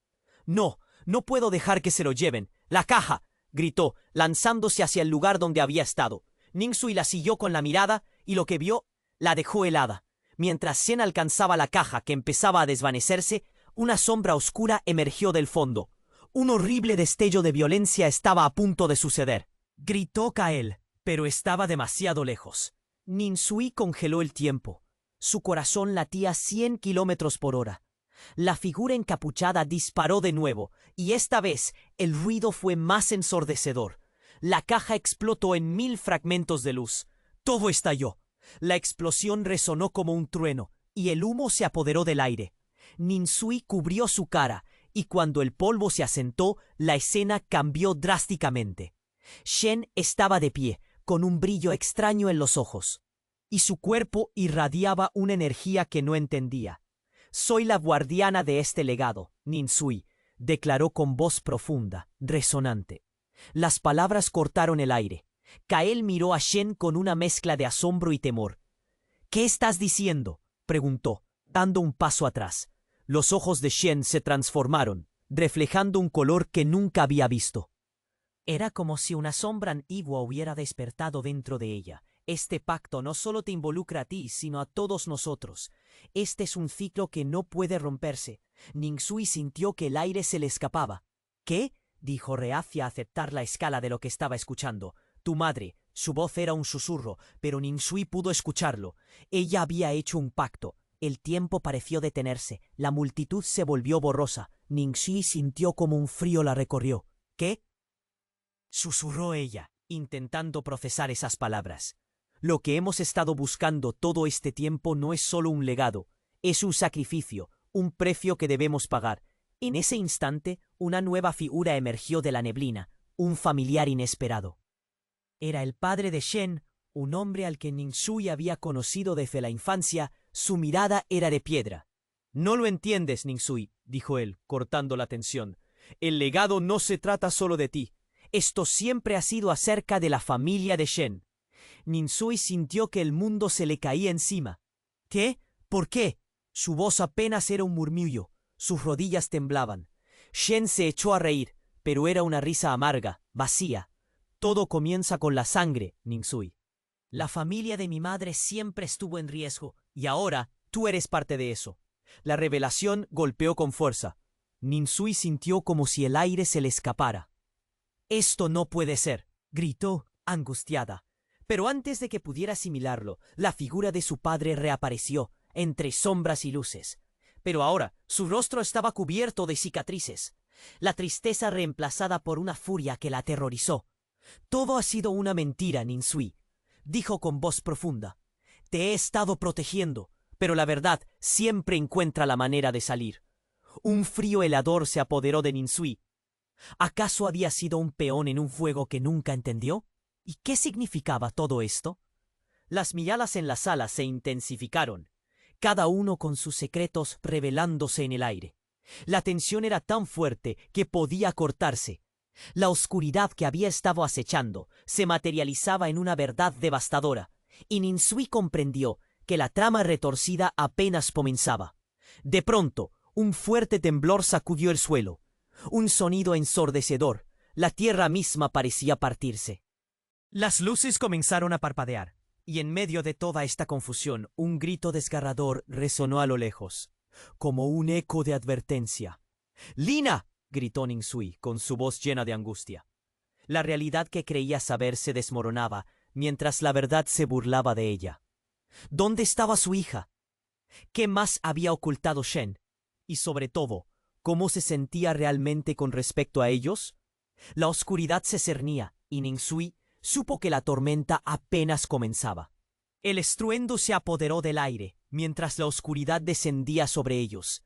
«No, no puedo dejar que se lo lleven. ¡La caja!», gritó, lanzándose hacia el lugar donde había estado. Ninsui la siguió con la mirada y lo que vio la dejó helada. Mientras Shen alcanzaba la caja que empezaba a desvanecerse, una sombra oscura emergió del fondo. Un horrible destello de violencia estaba a punto de suceder. Gritó Kael, pero estaba demasiado lejos. Ninsui congeló el tiempo. Su corazón latía 100 kilómetros por hora. La figura encapuchada disparó de nuevo, y esta vez el ruido fue más ensordecedor. La caja explotó en 1000 fragmentos de luz. Todo estalló. La explosión resonó como un trueno, y el humo se apoderó del aire. Ninsui cubrió su cara, y cuando el polvo se asentó, la escena cambió drásticamente. Shen estaba de pie, con un brillo extraño en los ojos, y su cuerpo irradiaba una energía que no entendía. «Soy la guardiana de este legado, Ninsui», declaró con voz profunda, resonante. Las palabras cortaron el aire. Kael miró a Shen con una mezcla de asombro y temor. «¿Qué estás diciendo?», preguntó, dando un paso atrás. Los ojos de Shen se transformaron, reflejando un color que nunca había visto. Era como si una sombra antigua hubiera despertado dentro de ella. «Este pacto no solo te involucra a ti, sino a todos nosotros. Este es un ciclo que no puede romperse». Ninsui sintió que el aire se le escapaba. «¿Qué?», dijo, reacia a aceptar la escala de lo que estaba escuchando. «Tu madre». Su voz era un susurro, pero Ninsui pudo escucharlo. Ella había hecho un pacto. El tiempo pareció detenerse. La multitud se volvió borrosa. Ninsui sintió como un frío la recorrió. «¿Qué?», susurró ella, intentando procesar esas palabras. «Lo que hemos estado buscando todo este tiempo no es solo un legado, es un sacrificio, un precio que debemos pagar». En ese instante, una nueva figura emergió de la neblina, un familiar inesperado. Era el padre de Shen, un hombre al que Ninsui había conocido desde la infancia. Su mirada era de piedra. «No lo entiendes, Ninsui», dijo él, cortando la tensión. «El legado no se trata solo de ti. Esto siempre ha sido acerca de la familia de Shen». Ninsui sintió que el mundo se le caía encima. «¿Qué? ¿Por qué?». Su voz apenas era un murmullo. Sus rodillas temblaban. Shen se echó a reír, pero era una risa amarga, vacía. «Todo comienza con la sangre, Ninsui. La familia de mi madre siempre estuvo en riesgo, y ahora tú eres parte de eso». La revelación golpeó con fuerza. Ninsui sintió como si el aire se le escapara. «Esto no puede ser», gritó, angustiada. Pero antes de que pudiera asimilarlo, la figura de su padre reapareció, entre sombras y luces. Pero ahora su rostro estaba cubierto de cicatrices, la tristeza reemplazada por una furia que la aterrorizó. «Todo ha sido una mentira, Ninsui», dijo con voz profunda. «Te he estado protegiendo, pero la verdad siempre encuentra la manera de salir». Un frío helador se apoderó de Ninsui. ¿Acaso había sido un peón en un juego que nunca entendió? ¿Y qué significaba todo esto? Las miradas en la sala se intensificaron, cada uno con sus secretos revelándose en el aire. La tensión era tan fuerte que podía cortarse. La oscuridad que había estado acechando se materializaba en una verdad devastadora, y Ninsui comprendió que la trama retorcida apenas comenzaba. De pronto, un fuerte temblor sacudió el suelo. Un sonido ensordecedor. La tierra misma parecía partirse. Las luces comenzaron a parpadear, y en medio de toda esta confusión, un grito desgarrador resonó a lo lejos, como un eco de advertencia. «¡Lina!», gritó Ninsui, con su voz llena de angustia. La realidad que creía saber se desmoronaba, mientras la verdad se burlaba de ella. ¿Dónde estaba su hija? ¿Qué más había ocultado Shen? Y sobre todo, ¿cómo se sentía realmente con respecto a ellos? La oscuridad se cernía, y Ninsui supo que la tormenta apenas comenzaba. El estruendo se apoderó del aire, mientras la oscuridad descendía sobre ellos.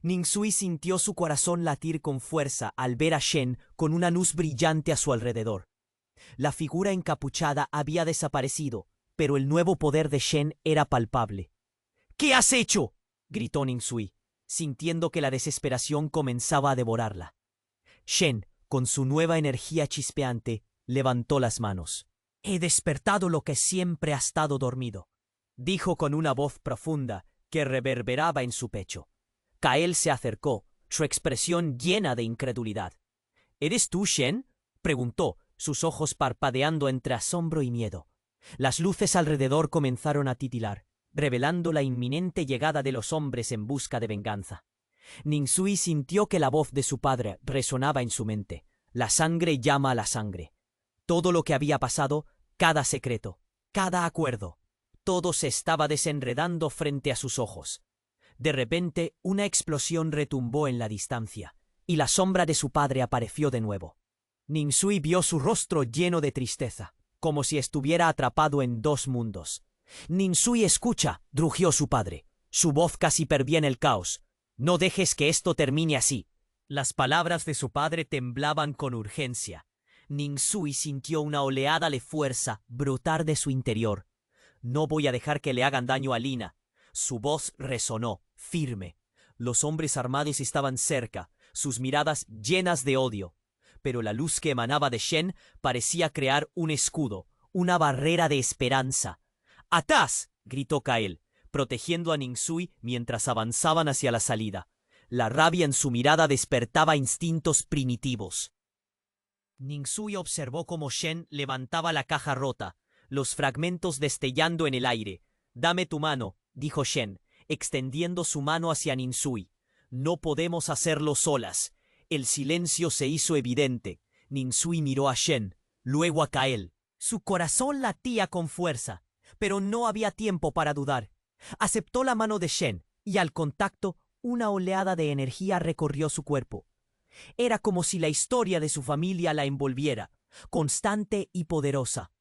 Ninsui sintió su corazón latir con fuerza al ver a Shen con una luz brillante a su alrededor. La figura encapuchada había desaparecido, pero el nuevo poder de Shen era palpable. ¿Qué has hecho?, gritó Ningsui, sintiendo que la desesperación comenzaba a devorarla. Shen, con su nueva energía chispeante, levantó las manos. «He despertado lo que siempre ha estado dormido», dijo con una voz profunda que reverberaba en su pecho. Kael se acercó, su expresión llena de incredulidad. «¿Eres tú, Shen?», preguntó, sus ojos parpadeando entre asombro y miedo. Las luces alrededor comenzaron a titilar, revelando la inminente llegada de los hombres en busca de venganza. Ningsui sintió que la voz de su padre resonaba en su mente. La sangre llama a la sangre. Todo lo que había pasado, cada secreto, cada acuerdo, todo se estaba desenredando frente a sus ojos. De repente, una explosión retumbó en la distancia, y la sombra de su padre apareció de nuevo. Ningsui vio su rostro lleno de tristeza, como si estuviera atrapado en dos mundos. «Ningsui, escucha», rugió su padre. Su voz casi perdía en el caos. «No dejes que esto termine así». Las palabras de su padre temblaban con urgencia. Ningsui sintió una oleada de fuerza brotar de su interior. «No voy a dejar que le hagan daño a Lina». Su voz resonó, firme. Los hombres armados estaban cerca, sus miradas llenas de odio. Pero la luz que emanaba de Shen parecía crear un escudo, una barrera de esperanza. «¡Atrás!», gritó Kael, protegiendo a Ningsui mientras avanzaban hacia la salida. La rabia en su mirada despertaba instintos primitivos. Ningsui observó cómo Shen levantaba la caja rota, los fragmentos destellando en el aire. «Dame tu mano», dijo Shen, extendiendo su mano hacia Ningsui. «No podemos hacerlo solas». El silencio se hizo evidente. Ningsui miró a Shen, luego a Kael. Su corazón latía con fuerza, pero no había tiempo para dudar. Aceptó la mano de Shen, y al contacto, una oleada de energía recorrió su cuerpo. Era como si la historia de su familia la envolviera, constante y poderosa.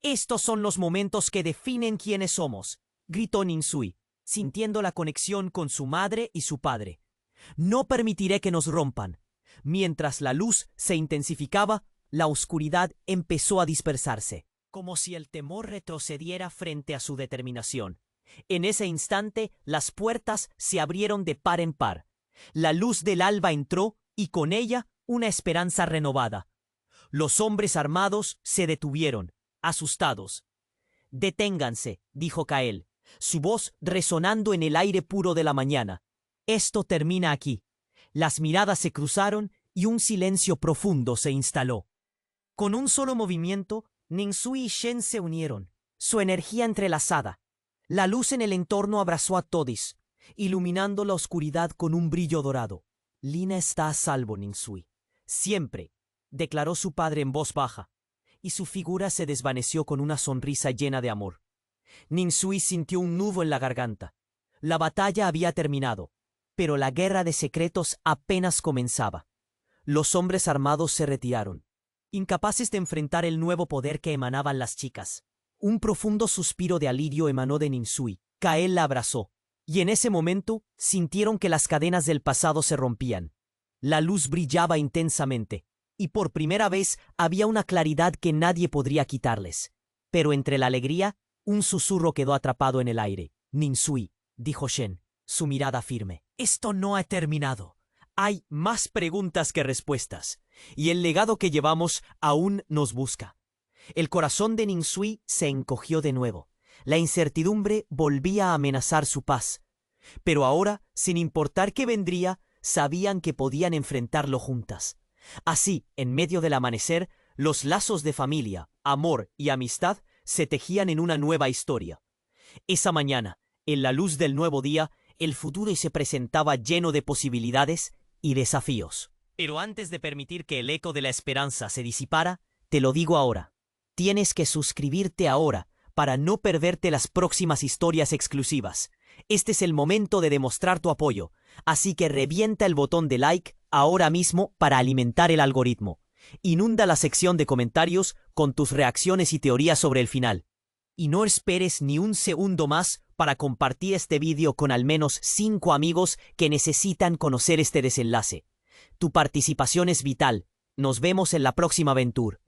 «Estos son los momentos que definen quiénes somos», gritó Ningsui, sintiendo la conexión con su madre y su padre. «No permitiré que nos rompan». Mientras la luz se intensificaba, la oscuridad empezó a dispersarse, como si el temor retrocediera frente a su determinación. En ese instante, las puertas se abrieron de par en par. La luz del alba entró y con ella una esperanza renovada. Los hombres armados se detuvieron, asustados. «Deténganse», dijo Kael, su voz resonando en el aire puro de la mañana. «Esto termina aquí». Las miradas se cruzaron y un silencio profundo se instaló. Con un solo movimiento, Ningsui y Shen se unieron, su energía entrelazada. La luz en el entorno abrazó a todos, iluminando la oscuridad con un brillo dorado. «Lina está a salvo, Ningsui. Siempre», declaró su padre en voz baja, y su figura se desvaneció con una sonrisa llena de amor. Ningsui sintió un nudo en la garganta. La batalla había terminado, pero la guerra de secretos apenas comenzaba. Los hombres armados se retiraron, incapaces de enfrentar el nuevo poder que emanaban las chicas. Un profundo suspiro de alivio emanó de Ningsui. Kael la abrazó, y en ese momento sintieron que las cadenas del pasado se rompían. La luz brillaba intensamente, y por primera vez había una claridad que nadie podría quitarles. Pero entre la alegría, un susurro quedó atrapado en el aire. «Ningsui», dijo Shen, su mirada firme. «Esto no ha terminado. Hay más preguntas que respuestas, y el legado que llevamos aún nos busca». El corazón de Ningsui se encogió de nuevo. La incertidumbre volvía a amenazar su paz. Pero ahora, sin importar qué vendría, sabían que podían enfrentarlo juntas. Así, en medio del amanecer, los lazos de familia, amor y amistad se tejían en una nueva historia. Esa mañana, en la luz del nuevo día, el futuro se presentaba lleno de posibilidades y desafíos. Pero antes de permitir que el eco de la esperanza se disipara, te lo digo ahora. Tienes que suscribirte ahora para no perderte las próximas historias exclusivas. Este es el momento de demostrar tu apoyo, así que revienta el botón de like ahora mismo para alimentar el algoritmo. Inunda la sección de comentarios con tus reacciones y teorías sobre el final. Y no esperes ni un segundo más para compartir este vídeo con al menos 5 amigos que necesitan conocer este desenlace. Tu participación es vital. Nos vemos en la próxima aventura.